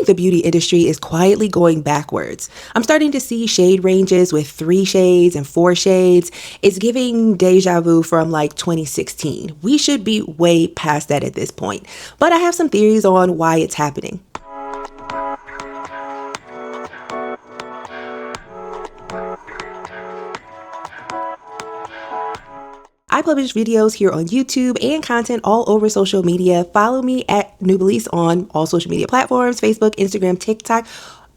the beauty industry is quietly going backwards. I'm starting to see shade ranges with 3 shades and 4 shades. It's giving deja vu from like 2016. We should be way past that at this point. But I have some theories on why it's happening. I publish videos here on YouTube and content all over social media. Follow me at Nubelease on all social media platforms, Facebook, Instagram, TikTok,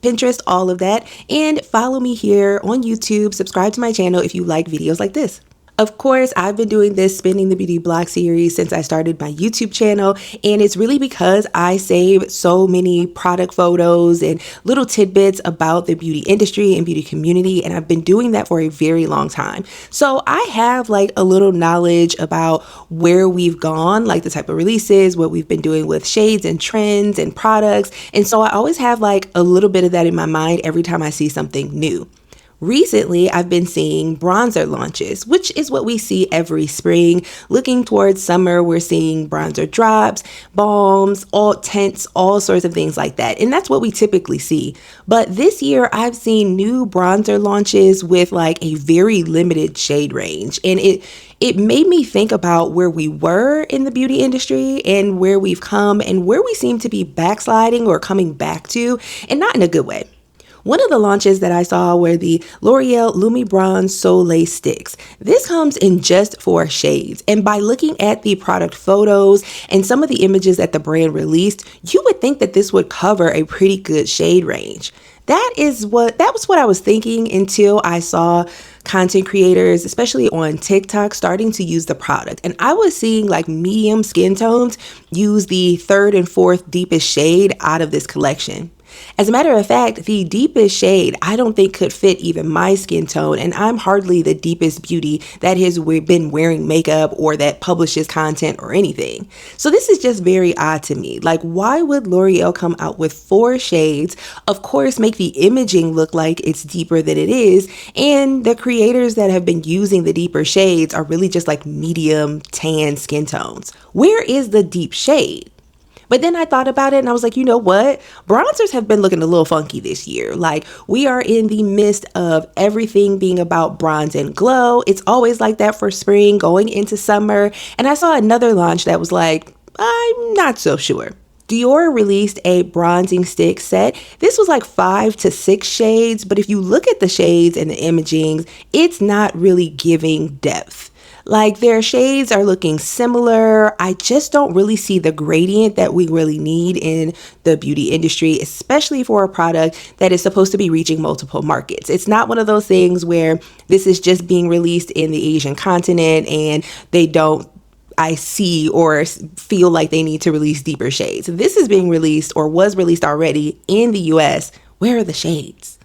Pinterest, all of that. And follow me here on YouTube. Subscribe to my channel if you like videos like this. Of course, I've been doing this Spinning the Beauty blog series since I started my YouTube channel, and it's really because I save so many product photos and little tidbits about the beauty industry and beauty community, and I've been doing that for a very long time. So I have like a little knowledge about where we've gone, like the type of releases, what we've been doing with shades and trends and products, and so I always have like a little bit of that in my mind every time I see something new. Recently, I've been seeing bronzer launches, which is what we see every spring. Looking towards summer, we're seeing bronzer drops, balms, all tints, all sorts of things like that. And that's what we typically see. But this year, I've seen new bronzer launches with like a very limited shade range. And it made me think about where we were in the beauty industry and where we've come and where we seem to be backsliding or coming back to, and not in a good way. One of the launches that I saw were the L'Oreal Lumi Bronze Soleil Sticks. This comes in just 4 shades, and by looking at the product photos and some of the images that the brand released, you would think that this would cover a pretty good shade range. That was what I was thinking until I saw content creators, especially on TikTok, starting to use the product. And I was seeing like medium skin tones use the 3rd and 4th deepest shade out of this collection. As a matter of fact, the deepest shade I don't think could fit even my skin tone, and I'm hardly the deepest beauty that has been wearing makeup or that publishes content or anything. So this is just very odd to me. Like, why would L'Oreal come out with 4 shades, of course make the imaging look like it's deeper than it is, and the creators that have been using the deeper shades are really just like medium tan skin tones? Where is the deep shade? But then I thought about it and I was like, you know what? Bronzers have been looking a little funky this year. Like, we are in the midst of everything being about bronze and glow. It's always like that for spring going into summer. And I saw another launch that was like, I'm not so sure. Dior released a bronzing stick set. This was like 5 to 6 shades, but if you look at the shades and the imaging, it's not really giving depth. Like, their shades are looking similar. I just don't really see the gradient that we really need in the beauty industry, especially for a product that is supposed to be reaching multiple markets. It's not one of those things where this is just being released in the Asian continent and I see or feel like they need to release deeper shades. This is being released or was released already in the US. Where are the shades?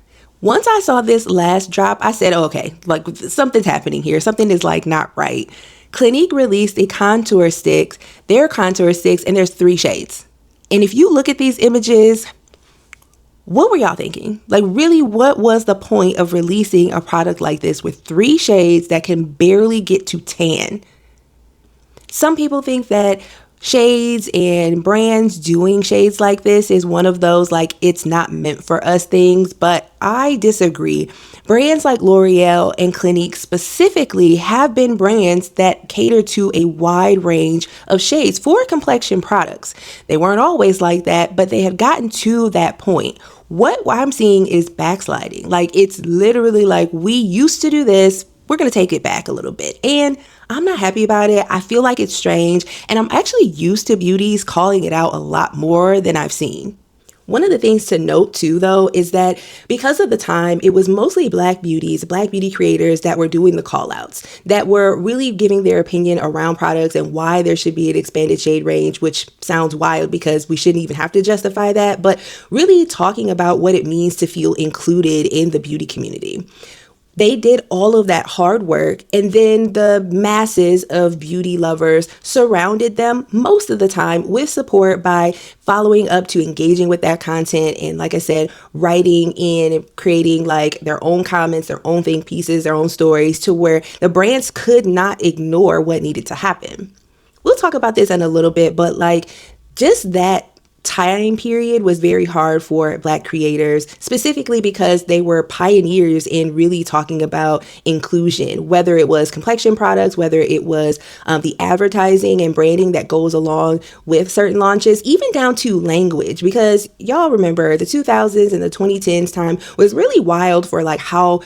Once I saw this last drop, I said, okay, like something's happening here. Something is like not right. Clinique released their contour sticks, and there's 3 shades. And if you look at these images, what were y'all thinking? Like, really, what was the point of releasing a product like this with 3 shades that can barely get to tan? Some people think that shades and brands doing shades like this is one of those like it's not meant for us things, but I disagree. Brands like L'Oreal and Clinique specifically have been brands that cater to a wide range of shades for complexion products. They weren't always like that, but they have gotten to that point. What I'm seeing is backsliding. Like, it's literally like, we used to do this, we're going to take it back a little bit. And I'm not happy about it. I feel like it's strange. And I'm actually used to beauties calling it out a lot more than I've seen. One of the things to note too, though, is that because of the time, it was mostly Black beauties, Black beauty creators that were doing the call outs, that were really giving their opinion around products and why there should be an expanded shade range, which sounds wild because we shouldn't even have to justify that, but really talking about what it means to feel included in the beauty community. They did all of that hard work, and then the masses of beauty lovers surrounded them most of the time with support by following up to engaging with that content and, like I said, writing in and creating like their own comments, their own think pieces, their own stories, to where the brands could not ignore what needed to happen. We'll talk about this in a little bit, but like just that time period was very hard for Black creators, specifically because they were pioneers in really talking about inclusion, whether it was complexion products, whether it was the advertising and branding that goes along with certain launches, even down to language, because y'all remember the 2000s and the 2010s time was really wild for like how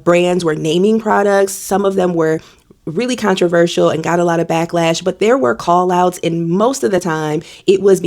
brands were naming products. Some of them were really controversial and got a lot of backlash, but there were call outs, and most of the time it was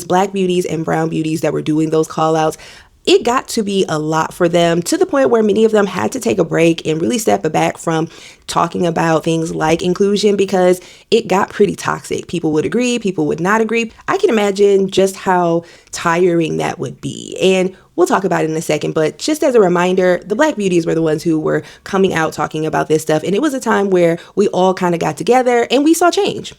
Black beauties and brown beauties that were doing those call outs. It got to be a lot for them, to the point where many of them had to take a break and really step back from talking about things like inclusion, because it got pretty toxic. People would agree, people would not agree. I can imagine just how tiring that would be. And we'll talk about it in a second, but just as a reminder, the Black beauties were the ones who were coming out talking about this stuff. And it was a time where we all kind of got together and we saw change.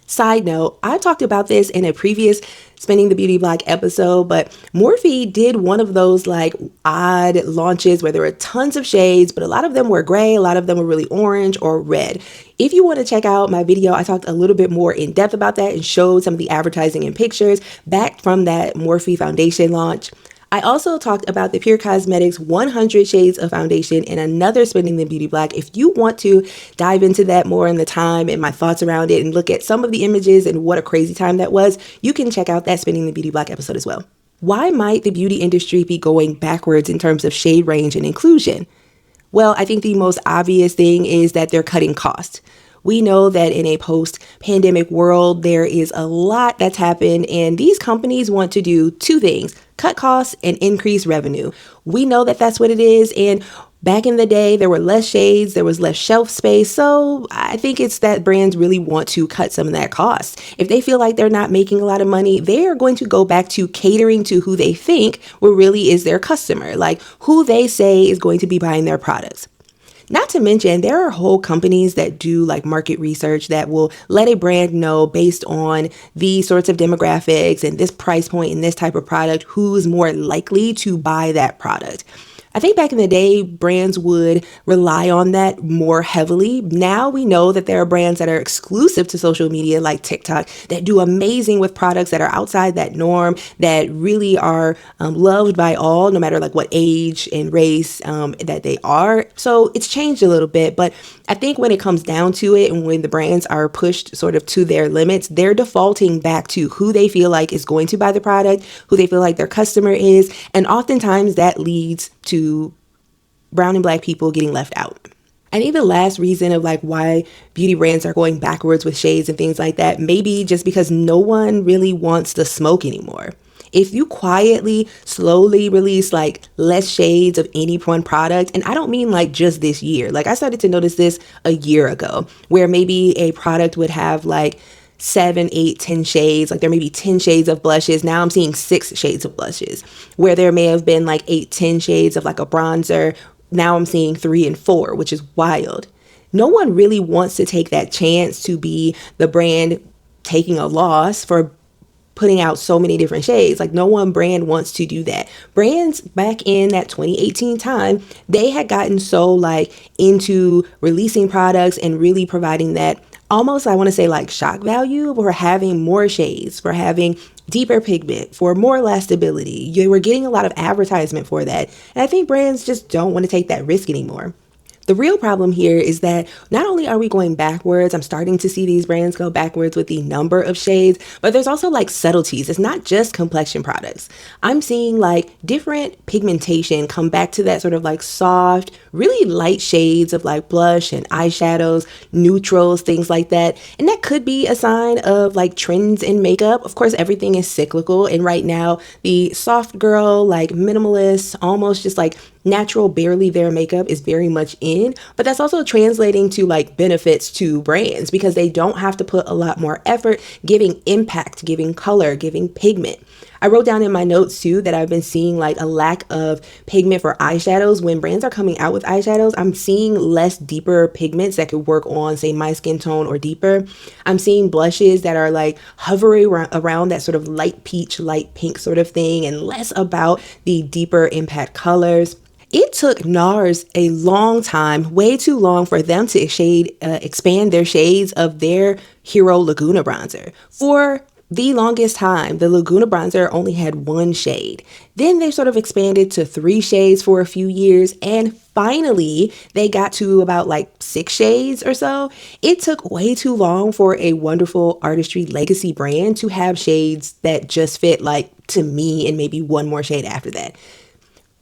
Side note, I talked about this in a previous Spinning the Beauty Block episode, but Morphe did one of those like odd launches where there were tons of shades, but a lot of them were gray, a lot of them were really orange or red. If you want to check out my video, I talked a little bit more in depth about that and showed some of the advertising and pictures back from that Morphe foundation launch. I also talked about the Pure Cosmetics 100 Shades of Foundation in another Spinning the Beauty Block. If you want to dive into that more in the time and my thoughts around it and look at some of the images and what a crazy time that was, you can check out that Spinning the Beauty Block episode as well. Why might the beauty industry be going backwards in terms of shade range and inclusion? Well, I think the most obvious thing is that they're cutting costs. We know that in a post-pandemic world, there is a lot that's happened, and these companies want to do two things: cut costs and increase revenue. We know that that's what it is, and back in the day, there were less shades, there was less shelf space, so I think it's that brands really want to cut some of that cost. If they feel like they're not making a lot of money, they are going to go back to catering to who they think really is their customer, like who they say is going to be buying their products. Not to mention, there are whole companies that do like market research that will let a brand know based on these sorts of demographics and this price point and this type of product, who's more likely to buy that product. I think back in the day, brands would rely on that more heavily. Now we know that there are brands that are exclusive to social media like TikTok that do amazing with products that are outside that norm, that really are loved by all, no matter like what age and race that they are. So it's changed a little bit, but I think when it comes down to it and when the brands are pushed sort of to their limits, they're defaulting back to who they feel like is going to buy the product, who they feel like their customer is. And oftentimes that leads to brown and Black people getting left out. I think the last reason of like why beauty brands are going backwards with shades and things like that, maybe just because no one really wants the smoke anymore. If you quietly, slowly release like less shades of any one product, and I don't mean like just this year, like I started to notice this a year ago, where maybe a product would have like 7, 8, 10 shades, like there may be 10 shades of blushes. Now I'm seeing 6 shades of blushes, where there may have been like 8, 10 shades of like a bronzer. Now I'm seeing 3 and 4, which is wild. No one really wants to take that chance to be the brand taking a loss for putting out so many different shades. Like no one brand wants to do that. Brands back in that 2018 time, they had gotten so like into releasing products and really providing that almost, I want to say like shock value for having more shades, for having deeper pigment, for more lastability. You were getting a lot of advertisement for that. And I think brands just don't want to take that risk anymore. The real problem here is that not only are we going backwards, I'm starting to see these brands go backwards with the number of shades, but there's also like subtleties. It's not just complexion products. I'm seeing like different pigmentation come back to that sort of like soft, really light shades of like blush and eyeshadows, neutrals, things like that. And that could be a sign of like trends in makeup. Of course, everything is cyclical. And right now, the soft girl, like minimalist, almost just like natural, barely there makeup is very much in, but that's also translating to like benefits to brands because they don't have to put a lot more effort giving impact, giving color, giving pigment. I wrote down in my notes too that I've been seeing like a lack of pigment for eyeshadows. When brands are coming out with eyeshadows, I'm seeing less deeper pigments that could work on, say, my skin tone or deeper. I'm seeing blushes that are like hovering around that sort of light peach, light pink sort of thing, and less about the deeper impact colors. It took NARS a long time, way too long, for them to expand their shades of their Hero Laguna bronzer. For the longest time, the Laguna bronzer only had one shade. Then they sort of expanded to 3 shades for a few years, and finally they got to about like 6 shades or so. It took way too long for a wonderful artistry legacy brand to have shades that just fit like to me and maybe one more shade after that.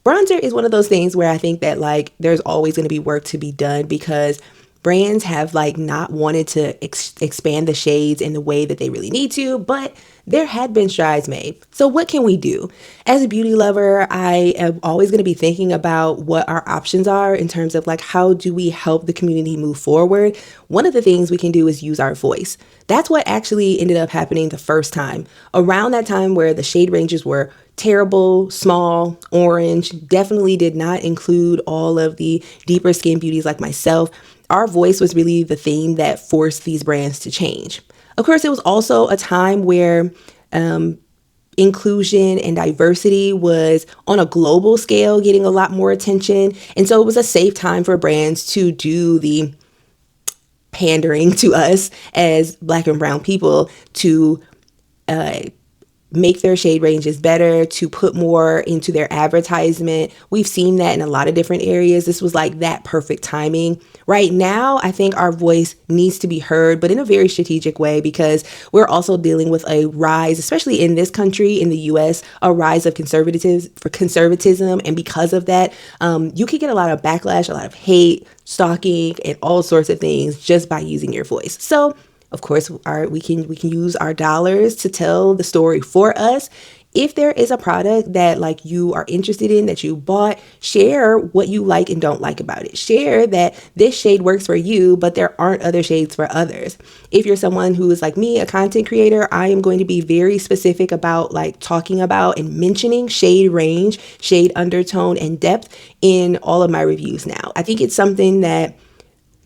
Bronzer is one of those things where I think that like there's always going to be work to be done because brands have like not wanted to expand the shades in the way that they really need to, but there had been strides made. So what can we do? As a beauty lover, I am always going to be thinking about what our options are in terms of like how do we help the community move forward. One of the things we can do is use our voice. That's what actually ended up happening the first time. Around that time where the shade ranges were terrible, small, orange, definitely did not include all of the deeper skin beauties like myself. Our voice was really the thing that forced these brands to change. Of course, it was also a time where inclusion and diversity was on a global scale getting a lot more attention. And so it was a safe time for brands to do the pandering to us as Black and brown people to make their shade ranges better, to put more into their advertisement. We've seen that in a lot of different areas. This was like that perfect timing. Right now, I think our voice needs to be heard, but in a very strategic way, because we're also dealing with a rise, especially in this country, in the US, a rise of conservatism. And because of that, you could get a lot of backlash, a lot of hate, stalking, and all sorts of things just by using your voice. So of course, we can use our dollars to tell the story for us. If there is a product that like you are interested in, that you bought, share what you like and don't like about it. Share that this shade works for you, but there aren't other shades for others. If you're someone who is like me, a content creator, I am going to be very specific about like talking about and mentioning shade range, shade undertone, and depth in all of my reviews now. I think it's something that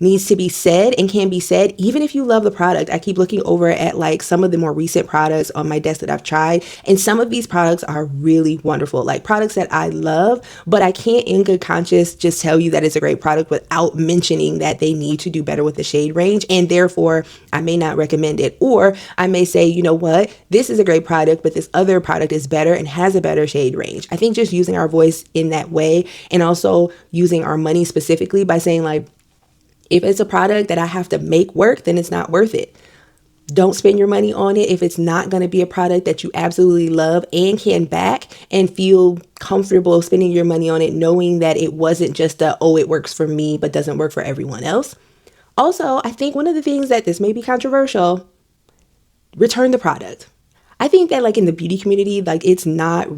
needs to be said and can be said even if you love the product. I keep looking over at like some of the more recent products on my desk that I've tried, and some of these products are really wonderful, like products that I love, but I can't in good conscience just tell you that it's a great product without mentioning that they need to do better with the shade range, and therefore I may not recommend it. Or I may say, you know what, this is a great product, but this other product is better and has a better shade range. I think just using our voice in that way, and also using our money specifically by saying like, if it's a product that I have to make work, then it's not worth it. Don't spend your money on it if it's not going to be a product that you absolutely love and can back and feel comfortable spending your money on it, knowing that it wasn't just it works for me, but doesn't work for everyone else. Also, I think one of the things that this may be controversial, return the product. I think that like in the beauty community, like it's not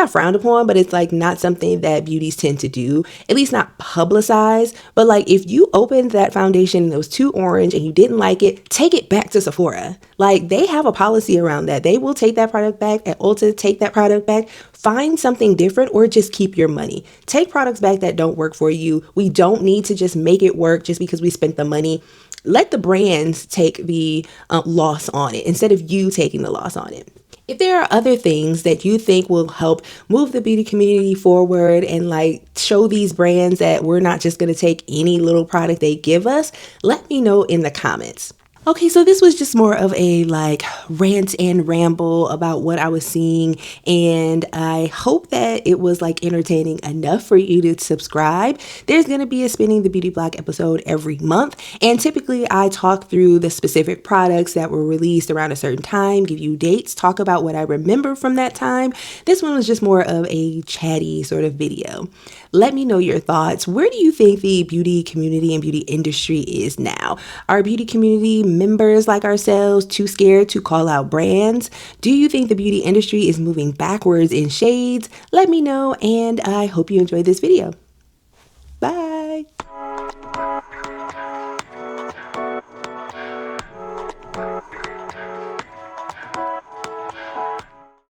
frowned upon, but it's like not something that beauties tend to do, at least not publicized. But like if you opened that foundation and it was too orange and you didn't like it, take it back to Sephora. Like they have a policy around that. They will take that product back. At Ulta, take that product back. Find something different or just keep your money. Take products back that don't work for you. We don't need to just make it work just because we spent the money. Let the brands take the loss on it instead of you taking the loss on it. If there are other things that you think will help move the beauty community forward and like show these brands that we're not just going to take any little product they give us, let me know in the comments. Okay, so this was just more of a like rant and ramble about what I was seeing, and I hope that it was like entertaining enough for you to subscribe. There's going to be a Spinning the Beauty Block episode every month, and typically I talk through the specific products that were released around a certain time, give you dates, talk about what I remember from that time. This one was just more of a chatty sort of video. Let me know your thoughts. Where do you think the beauty community and beauty industry is now? Are beauty community members like ourselves too scared to call out brands? Do you think the beauty industry is moving backwards in shades? Let me know, and I hope you enjoyed this video. Bye.